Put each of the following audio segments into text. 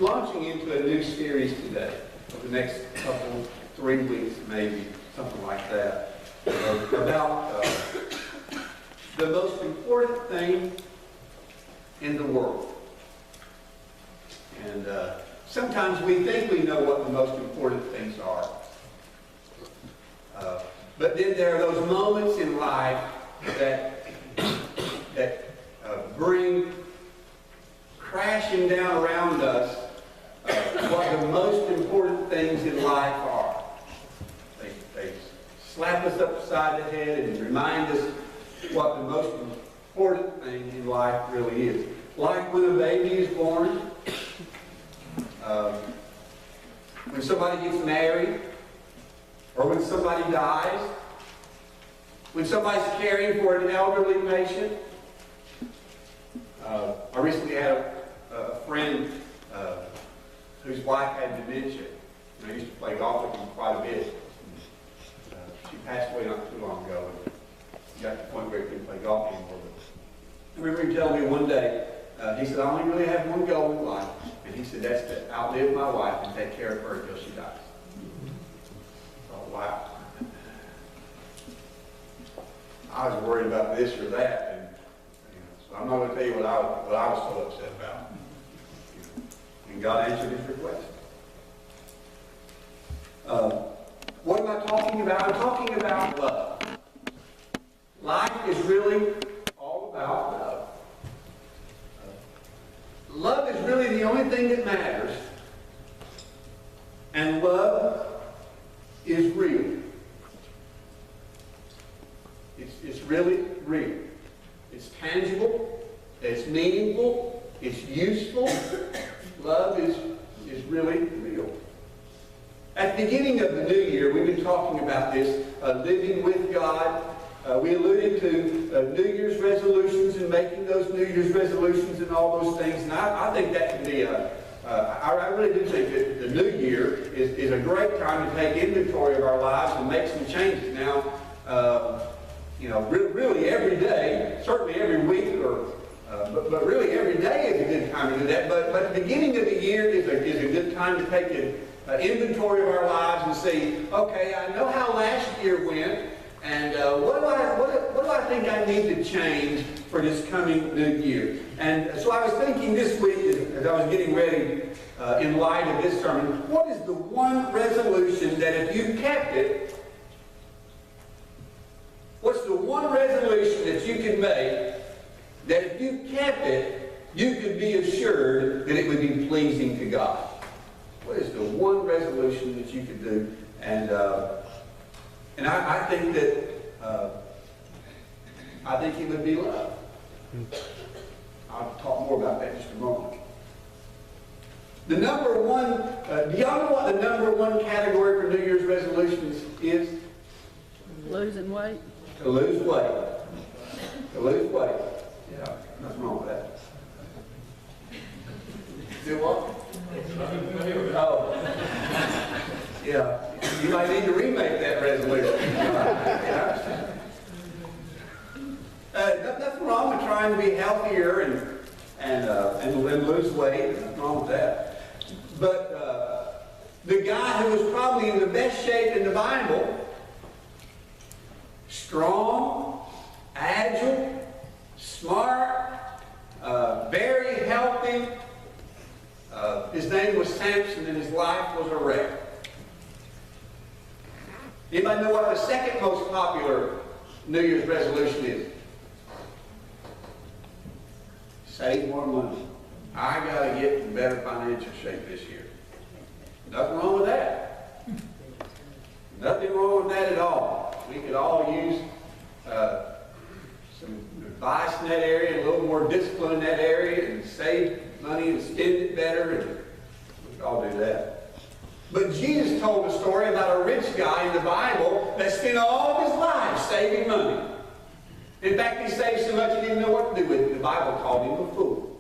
launching into a new series today, for the next couple, 3 weeks maybe, something like that, about the most important thing in the world. And sometimes we think we know what the most important things are. But then there are those moments in life that bring crashing down around us what the most important things in life are. They slap us upside the head and remind us what the most important thing in life really is. Like when a baby is born, when somebody gets married, or when somebody dies, when somebody's caring for an elderly patient. I recently had a friend whose wife had dementia. I used to play golf with him quite a bit. She passed away not too long ago, and got to the point where he couldn't play golf anymore. But I remember him telling me one day, he said, I only really have one goal in life. And he said, that's to outlive my wife and take care of her until she dies. Oh, wow. I was worried about this or that, and so I'm not going to tell you what I was so upset about. And God answered his request. What am I talking about? I'm talking about love. Life is really all about love. Love is really the only thing that matters. And love is real. It's really real. It's tangible. It's meaningful. It's useful. Love is really real. At the beginning of the new year, we've been talking about this, living with God. We alluded to New Year's resolutions and making those New Year's resolutions and all those things. And I think that can be I really do think that the new year is a great time to take inventory of our lives and make some changes. Now, really every day, certainly every week, but really every day is a good time to do that. But the beginning of the year is a good time to take an inventory of our lives and see, okay, I know how last year went, and what do I think I need to change for this coming new year? And so I was thinking this week, as I was getting ready in light of this sermon, what is the one resolution that if you kept it, what's the one resolution that you can make that if you kept it, you could be assured that it would be pleasing to God? What is the one resolution that you could do? And I think that I think it would be love. I'll talk more about that in just a moment. The number one, do y'all know what the number one category for New Year's resolutions is? Losing weight. To lose weight. To lose weight. Yeah, nothing wrong with that. Do what? Oh. Yeah. You might need to remake that resolution. Nothing wrong with trying to be healthier and lose weight. Nothing wrong with that. But the guy who was probably in the best shape in the Bible, strong, agile, smart, very healthy. His name was Samson, and his life was a wreck. Anybody know what the second most popular New Year's resolution is? Save more money. I got to get in better financial shape this year. Nothing wrong with that. Nothing wrong with that at all. We could all use some advice in that area, a little more discipline in that area, and save money and spend it better, and we could all do that. But Jesus told a story about a rich guy in the Bible that spent all of his life saving money. In fact, he saved so much he didn't know what to do with it. The Bible called him a fool.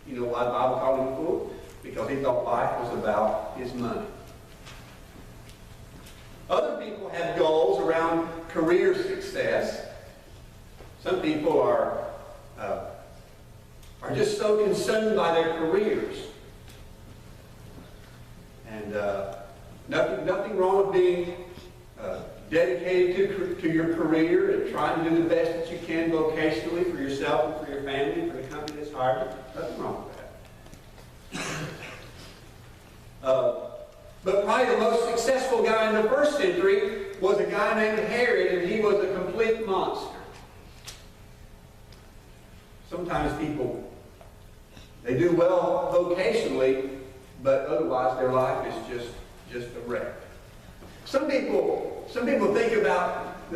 You know why the Bible called him a fool? Because he thought life was about his money. Other people have goals around career success. Some people are just so consumed by their careers to your career and trying to do the best that you can vocationally for yourself and for your family and for the company that's hired you. Nothing wrong with that. But probably the most successful guy in the first century was a guy named Herod, and he was a complete monster. Sometimes people, they do well vocationally, but otherwise their life is just a wreck. Some people think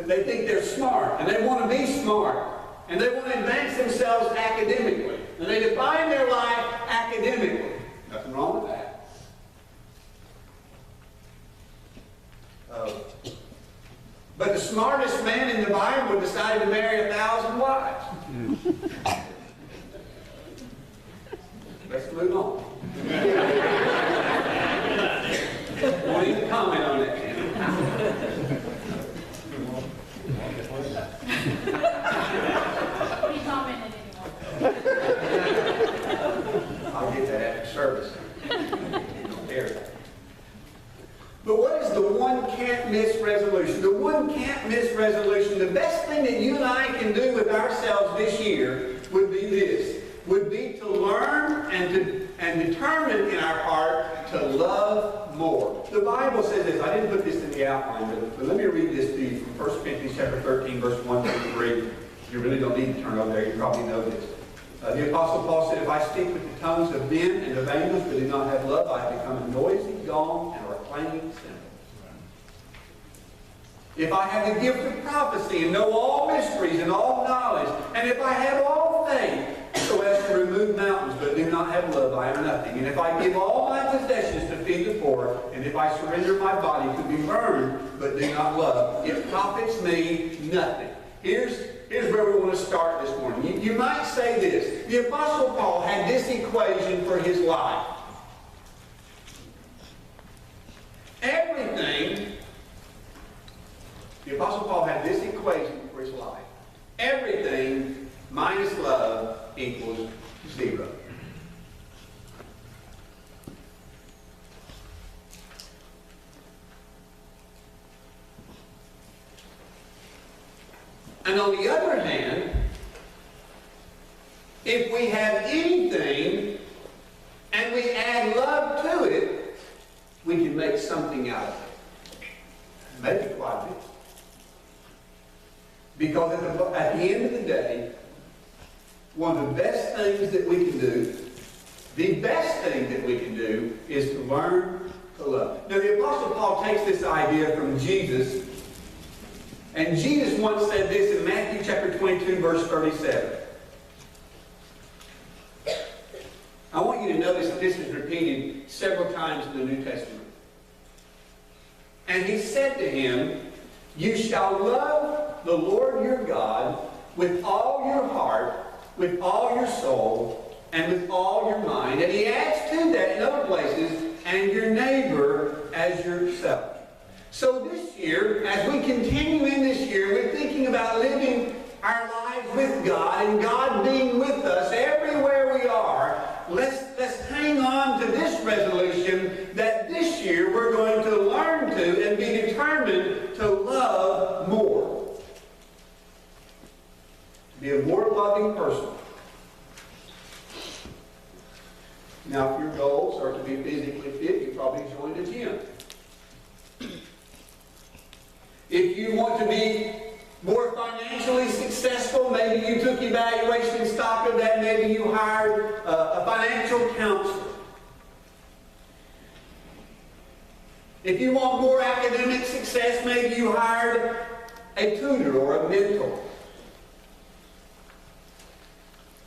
they think they're smart, and they want to be smart, and they want to advance themselves academically, and they define their life academically. Nothing wrong with that. But the smartest man in the Bible decided to marry 1,000 wives. Let's move on. Won't even comment on that. He commented anymore. I'll get that after service. Don't care. But what is the one can't miss resolution? The one can't miss resolution, the best thing that you and I can do with ourselves this year would be this. Would be to learn and determine in our heart to love more. The Bible says this. I didn't put this in the outline, but let me read this to you from 1 Corinthians chapter 13, verse 1 through 3. You really don't need to turn over there. You probably know this. The Apostle Paul said, if I speak with the tongues of men and of angels but do not have love, I have become a noisy gong and a clanging cymbal. If I have the gift of prophecy and know all mysteries and all knowledge, and if I have all faith so as to remove mountains but do not have love, I am nothing. And if I give all my possessions to feed the poor, and if I surrender my body to be burned but do not love, it profits me nothing. Here's where we want to start this morning. You might say this. The Apostle Paul had this equation for his life. The Apostle Paul had this equation for his life. Everything minus love equals 0. And on the other hand, if we have anything and we add love to it, we can make something out of it. Maybe quite a bit. Because at the end of the day, one of the best things that we can do, the best thing that we can do, is to learn to love. Now the Apostle Paul takes this idea from Jesus, and Jesus once said this in Matthew chapter 22, verse 37. I want you to notice that this is repeated several times in the New Testament. And he said to him, you shall love the Lord your God with all your heart, with all your soul, and with all your mind. And he adds to that in other places, and your neighbor as yourself. So this year, as we continue in this year, we're thinking about living our lives with God and God being with us everywhere we are. Let's hang on to this resolution that this year we're going to learn to and be determined to love more. To be a more loving person. Now, if your goals are to be physically fit, you probably join a gym. If you want to be more financially successful, maybe you took evaluation stock of that, maybe you hired a financial counselor. If you want more academic success, maybe you hired a tutor or a mentor.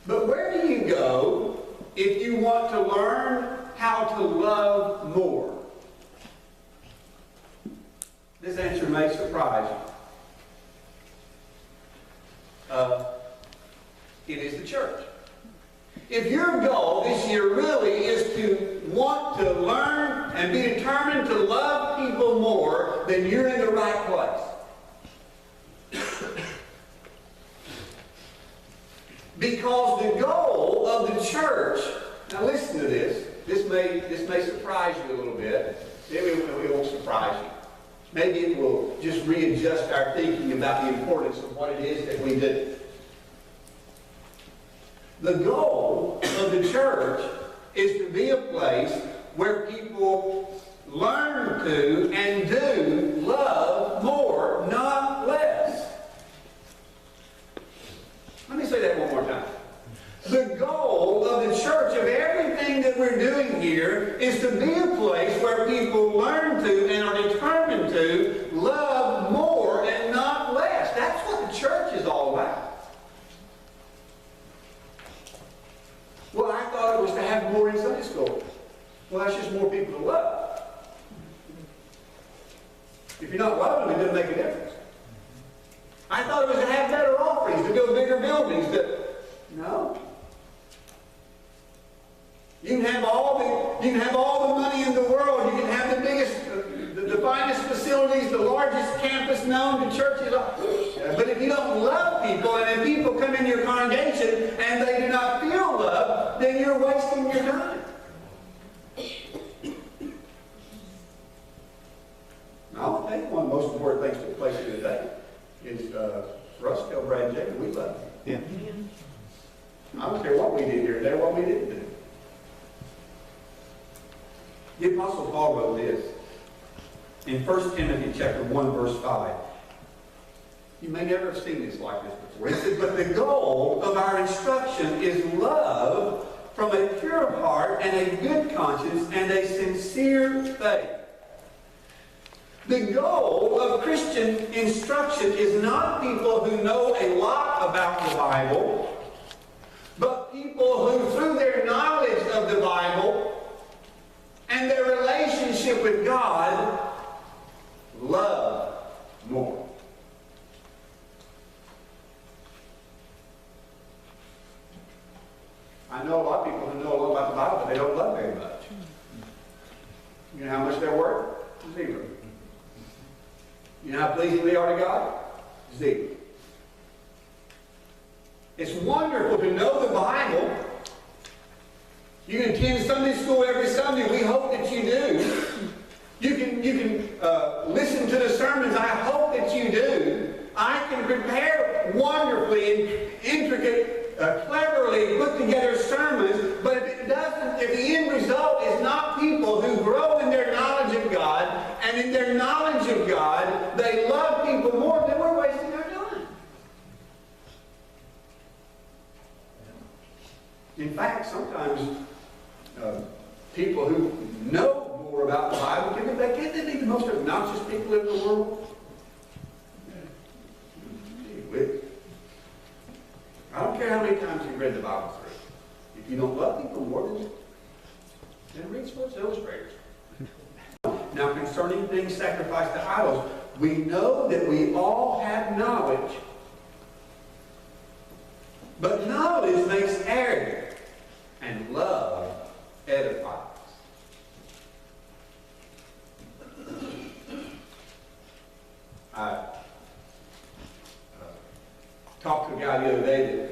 But where do you go if you want to learn how to love more? This answer may surprise you. It is the church. If your goal this year really is to want to learn and be determined to love people more, then you're in the right place. Because the goal of the church, now listen to this. This may surprise you a little bit. Maybe it won't surprise you. maybe it will just readjust our thinking about the importance of what it is that we do. The goal of the church is to be a place where people learn to and do love more, not less. Let me say that one more time. The goal of the church, of everything that we're doing here, is to be a place where people learn to and are determined to love more and not less. That's what the church is all about. Well, I thought it was to have more in Sunday school. Well, that's just more people to love. If you're not loving them, it doesn't make a difference. I thought it was to have better offerings, to build bigger buildings. No. You can have all the money in the world. You can have the biggest, the finest facilities, the largest campus known to churches. But if you don't love people, and if people come in your congregation and they do not feel love, then you're wasting your time. I'll tell you one of the most important things that took place here today is for us to tell Brad and Jacob we love him. Yeah. I don't care what we did here today, what we didn't do. The Apostle Paul wrote this in 1 Timothy chapter 1, verse 5. You may never have seen this like this before. He said, but the goal of our instruction is love from a pure heart and a good conscience and a sincere faith. The goal of Christian instruction is not people who know a lot about the Bible, but people who, through their knowledge of the Bible and their relationship with God, love more. I know a lot of people who know a lot about the Bible, but they don't love very much. You know how much they're worth? Zero. You know how pleasing they are to God? Zero. It's wonderful to know the Bible. You can attend Sunday school every Sunday. We hope that you do. You can listen to the sermons. I hope that you do. I can prepare wonderfully and intricate, cleverly put together sermons, but if it doesn't, if the end result is not people who grow in their knowledge of God, and in their knowledge of God, they love people more, then we're wasting our time. In fact, sometimes people who know more about the Bible, can't they be the most obnoxious people in the world? I don't care how many times you've read the Bible through. If you don't love people more, then read Sports Illustrated. Now, concerning things sacrificed to idols, we know that we all have knowledge. But knowledge makes arrogant, and love edifies. I talked to a guy the other day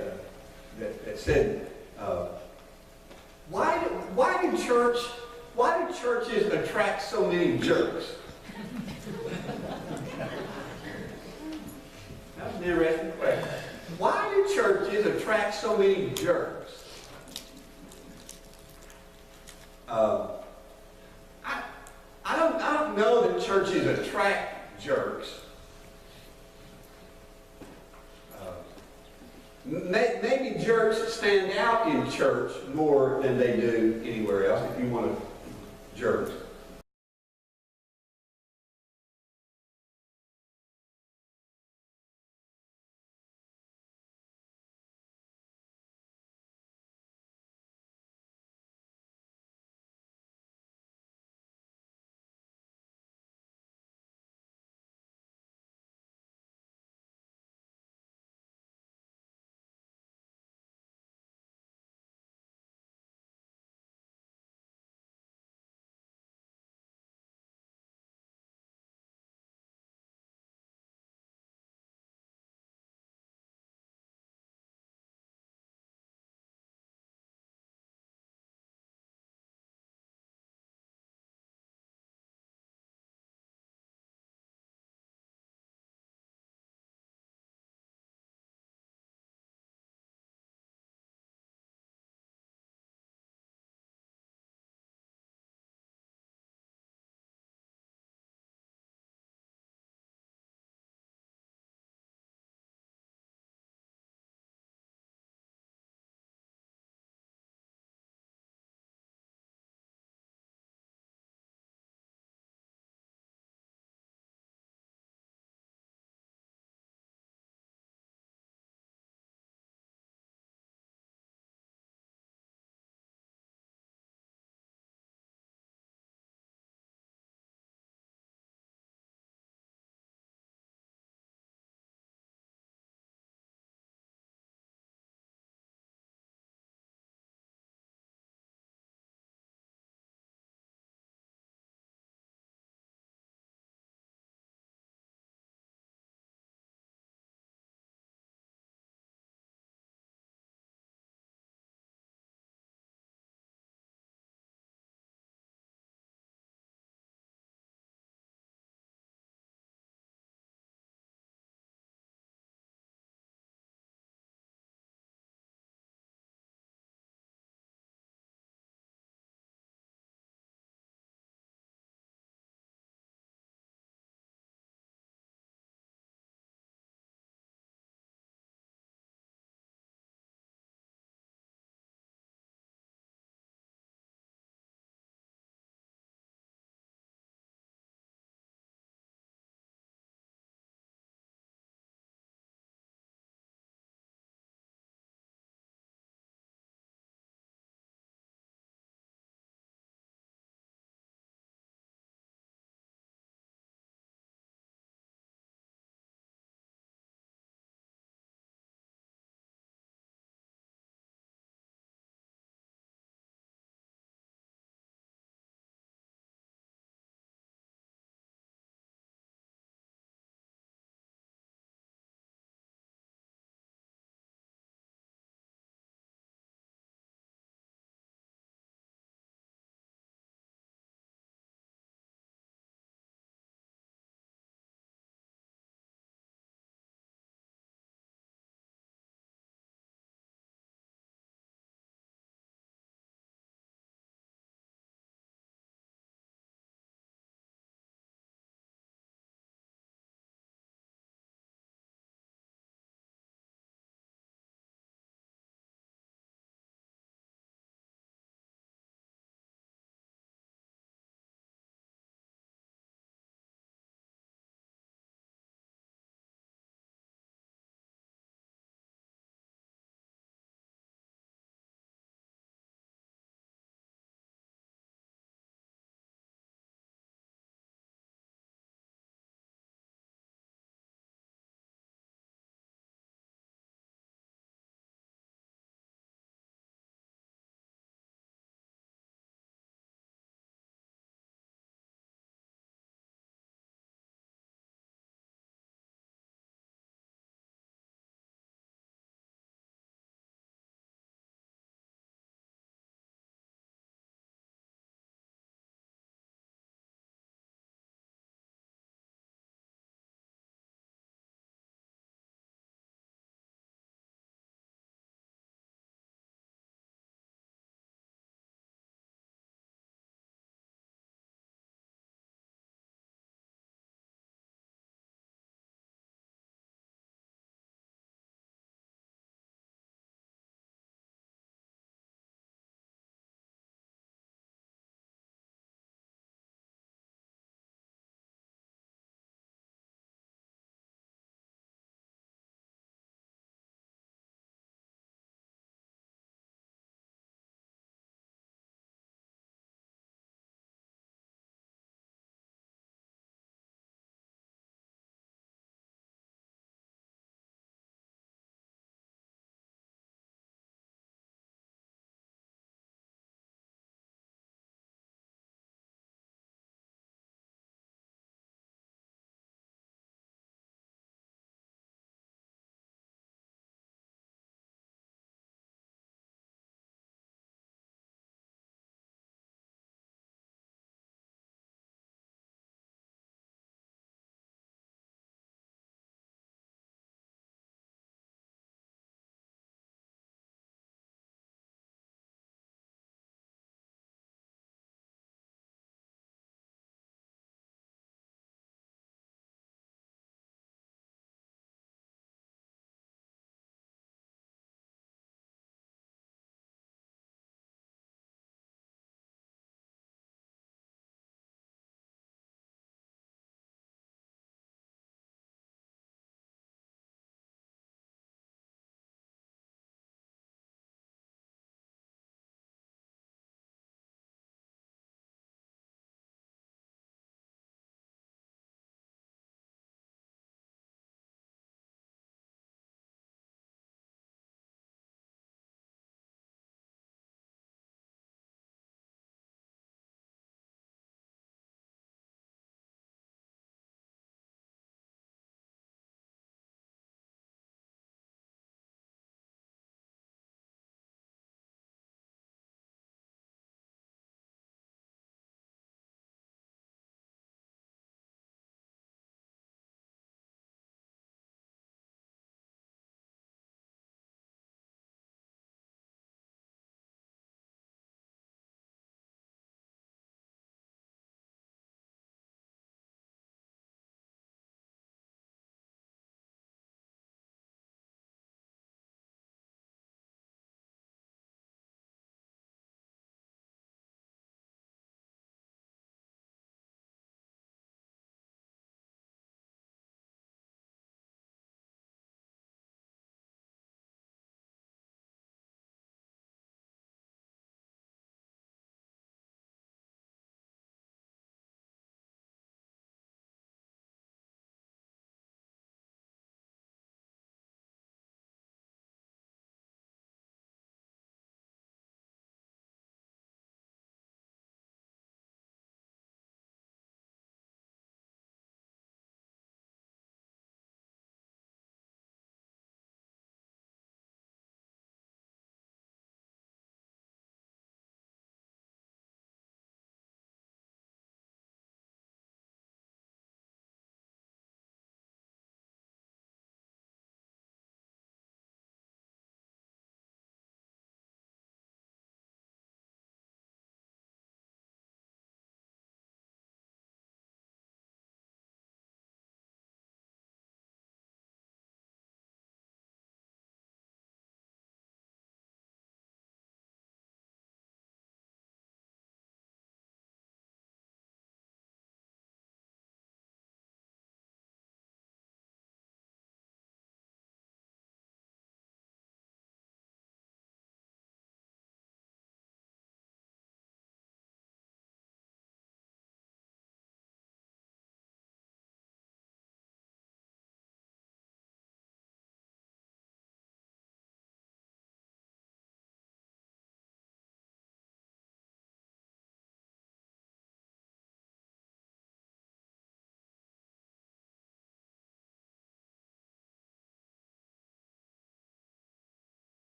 that said, why do churches attract so many jerks? That's an interesting question. Why do churches attract so many jerks? I don't know that churches attract jerks. Maybe jerks stand out in church more than they do anywhere else, if you want to jerks.